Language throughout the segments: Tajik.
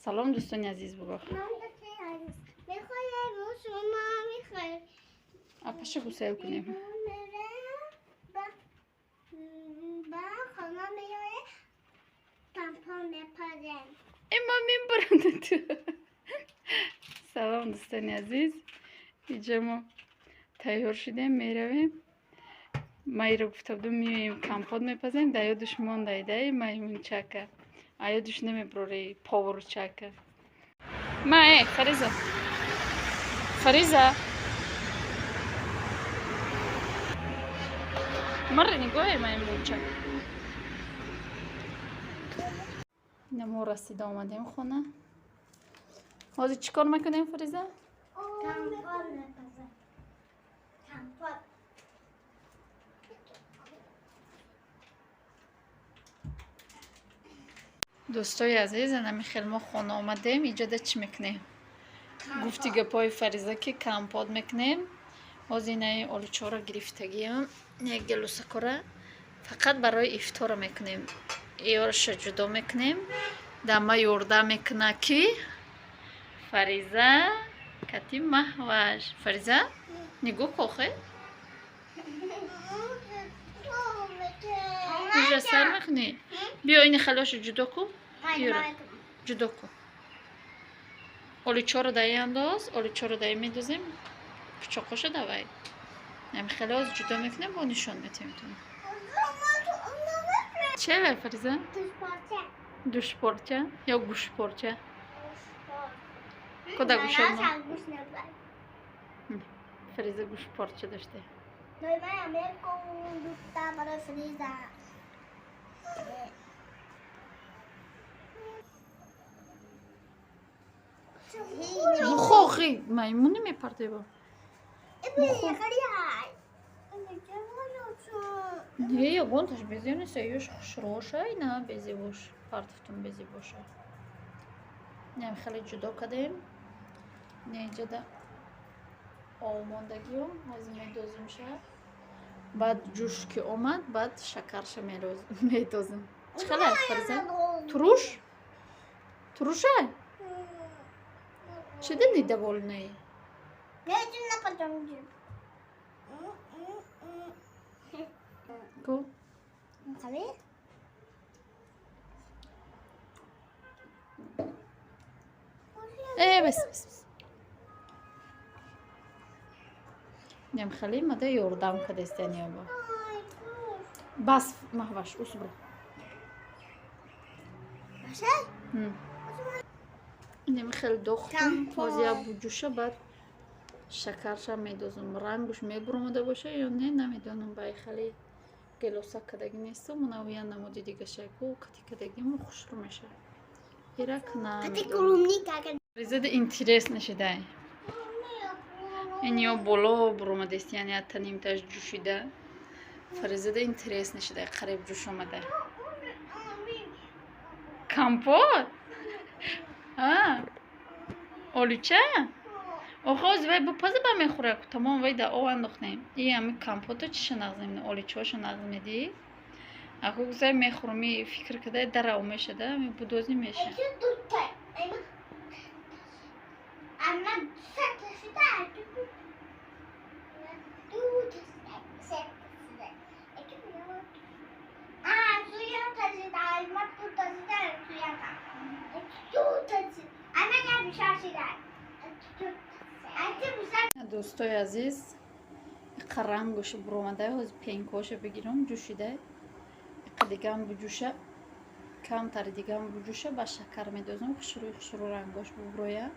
салом дӯстони азиз бугӯ. Апаша гусел кунем. Эма мебарам ту. Салом дӯстони азиз. Инҷа мо тайёр шудем, меравем. Майро гуфта будам меоем компот мепазем, да ёдуш мондайдаи маймунчака. А ёдуш намеброри поварчака. Ма Фариза. Фариза. Марра нигоҳи маймунчак. Мо расида омадем хона. Ҳозир чӣ кор мекунем Фариза? Компот мепазем. Компот. Дӯстои азиз, намихел мо хона омадем. Иҷода чӣ мекунем? Гуфти гапои Фариза ки компот мекунем. Ҳозир инаи олучора гирифтагиам. Не гелусакора. Фақат барои ифтора мекунем. Иёраша ҷудо мекунем. Дама ёрдам мекуна ки Фариза кати маҳваш. Фариза, нигоҳ кохе? Иҷа сар мекунӣ? Биё ини халёша ҷудо ку. Ҷудо ку. Олучора даи андоз. Олучора даи медозем. Пичоқоша давай. Нами халёс ҷудо мекунем, бо нишон метавонем. Чела Фариза? Душпорча ё гӯшпорча? Кода гӯша? Фариза гӯшпорча доште. Бухохи маймуни мепартеба. Не, я гонташ безёниса, ёш хушроша, ина бези бош. Партифтун бези боша. Ням хеле ҷудо кадем. Неҷада омондагиём, ҳозир медозимша. Баъд ҷӯш ки омад, баъд шакарша медозим. Чӣ хеле Фариза? Туруш? Туруша? Чӣ диди даволнаи? Ку? Бес. Ням хеле мада ёрдам кадестани оба. Бас маҳваш усбро. Ням хеле дохтум. Ҳозир я буҷуша баъд шакарша медозам. Рангуш мебуромада боша ё не намедонам. Баи хеле гелоса кадаги несту. Мунавия намуди дига шайку кати кадагиму хушрӯ меша. Ирак на. Фаризада интересно шидай. Инё боло буромадест, яъне атанимташ ҷӯшида. Фаризада интересно шидай, қариб ҷӯш омада. Компот? Олуча? Охоз вай бупаза ба мехӯра ку тамом вай да ов андохтем. И ами компото чиша нағзем, олучаша нағз медӣ? Аку гузай мехӯрам, и фикр кадай дара мешада, ами будози меша. Дӯстои азиз, қарангоша буромадай, ҳозир пенкоша бигирам, ҷӯшидай. Дигам буҷуша, камтари дигам буҷуша, ба шакар медозам, хушрӯ рангош буброя.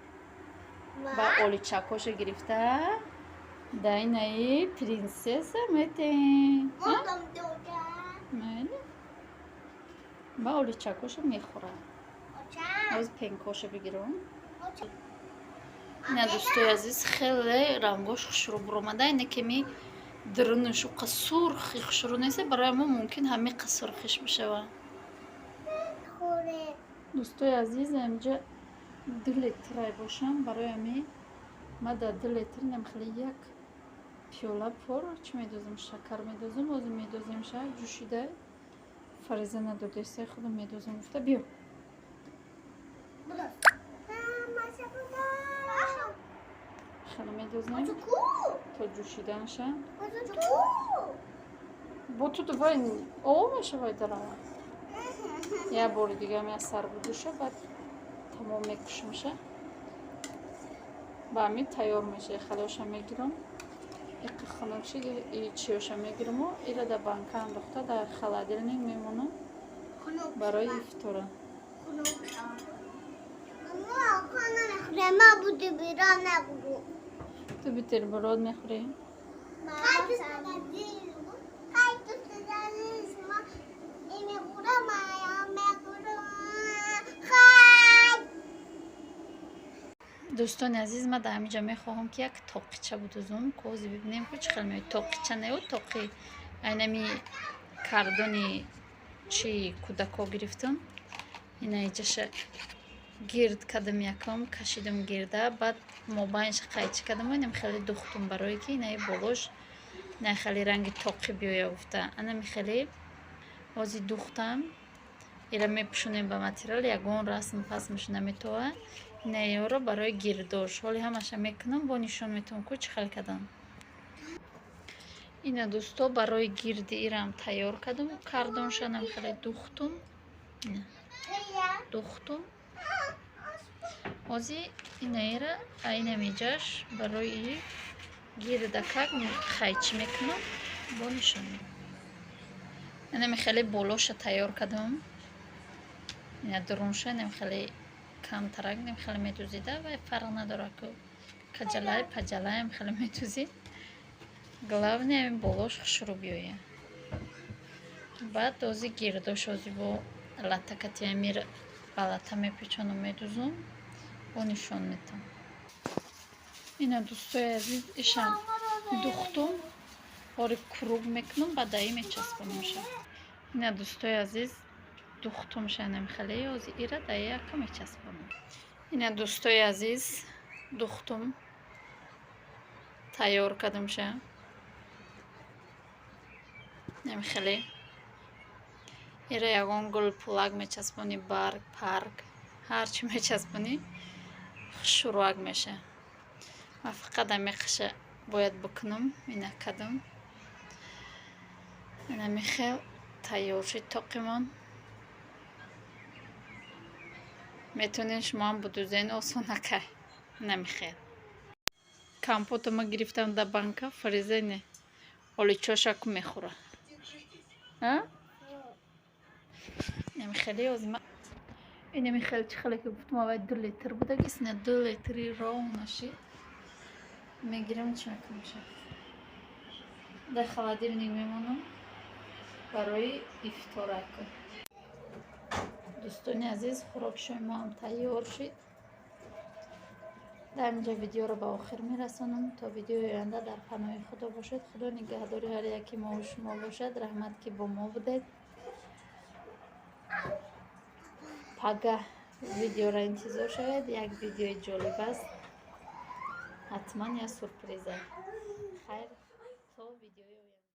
Ба олучакоша гирифта, дайнаи принсесса метем. Майли? Ба олучакоша мехӯра. Ҳозир пенкоша бигирам. Не, дӯстои азиз, хеле рангош хушрӯ буромада, ина кеми дирнушу қасурхи хушрӯ нест, барои мо мумкин ҳами қасурхиш бишава. Дӯстои азиз, амҷа 2 литрай бошам, барои ами ма да 2 литр намхели 1 пиёла пор чӣ медозам, шакар медозам, ҳозир медозим ша ҷӯшида. Фариза надодеста, худам медозам, гуфта биё. بدوزیم کو تا جوشیدن شن. کو با تو دوباره آب میشه باید دارم. یه بار دیگه هم یه سر بدوشه بعد تمام میکشمشه. با همین تیار میشه. خلاص میگیرم. یک خانمشی چیوش میگیرم و ایره در بانک انداخته در خلادیلنگ میمونه برای افطار. ما بودی بیرون نبودو تو بیتربراد میخوری؟ دوستان عزیز ما در اینجا میخواهم که یک تاقیچه بدوزم کوزی ببینیم که چقدر میاد. تاقیچه نه تاقی اینمی کاردونی چی کودکا گرفتم. اینا اینجاش گرد کردم یکم کشیدم گرده بعد مابینش قایچ کردم. اینم خیلی دوختم برای که اینای بالاش نه خیلی رنگ تاقی بیاید افته. اینم خیلی وازی دوختم. اینا میپوشونیم به ماتریال یگان رسم پس میشونه میتوه. نه رو برای گرداش حالی همش میکنم با نشون میتونم که چه خیلی کردم. اینا دوستا برای گردی ایرم تیار کردم و کاردونشانم خیلی دوختم. دوختم وازی اینا ایره اینا میجاش برای گردکک خیچ میکنم با نشون میتونم. اینم خیلی بالاش تیار کردم. اینا درونش اینم خیلی کم ترک نیم خیلی میدوزیده و فرق نداره که کجلای پجلای هم خیلی میدوزید. главное این بالاش شروع بیاید. بعد دوزی گرداش وزی با لطکتی امیر балата میپیچونم میدوزم و نشون میتونم. اینا دوستای عزیز ایشم دوختم باری کروب میکنم بعد ای میچسبونم شه. اینا دوستای عزیز دوختم شنم خیلی وزی ایره دایی اکا میچسبونم. اینا دوستای عزیز دوختم تیار کردم شه. نمی خیلی ایره یگان گل پلاگ میچسبونی برگ پارک هرچی میچسبونی شروع میشه. من فقط میخشه باید بکنم اینا کدام اینا میخیل تیار شد تاقیمان. میتونین شما هم بدوزین آسونه که نمیخیل. کامپوت ما گرفتم در بانک فریزه نه ولی چاشک میخوره. نمیخیلی از ما این نمیخیل چه خیلی که گفتم باید 2 لیتر بوده گیسنه 2 لیتری راو نشید میگیرم چه میکنم شه در خلادیلنگ میمونم برای افطار کن. دوستان عزیز خوراک شما هم تیار شد. در اینجا ویدیو رو به آخر میرسانم تا ویدیو آینده در پناه خدا باشد. خدا نگهداری هر یکی ما و شما باشد. رحمت که با ما بودید. پگه ویدیو را انتظار شوید. یک ویدیو جالب است حتما یا سورپرایز. خیر تا ویدیو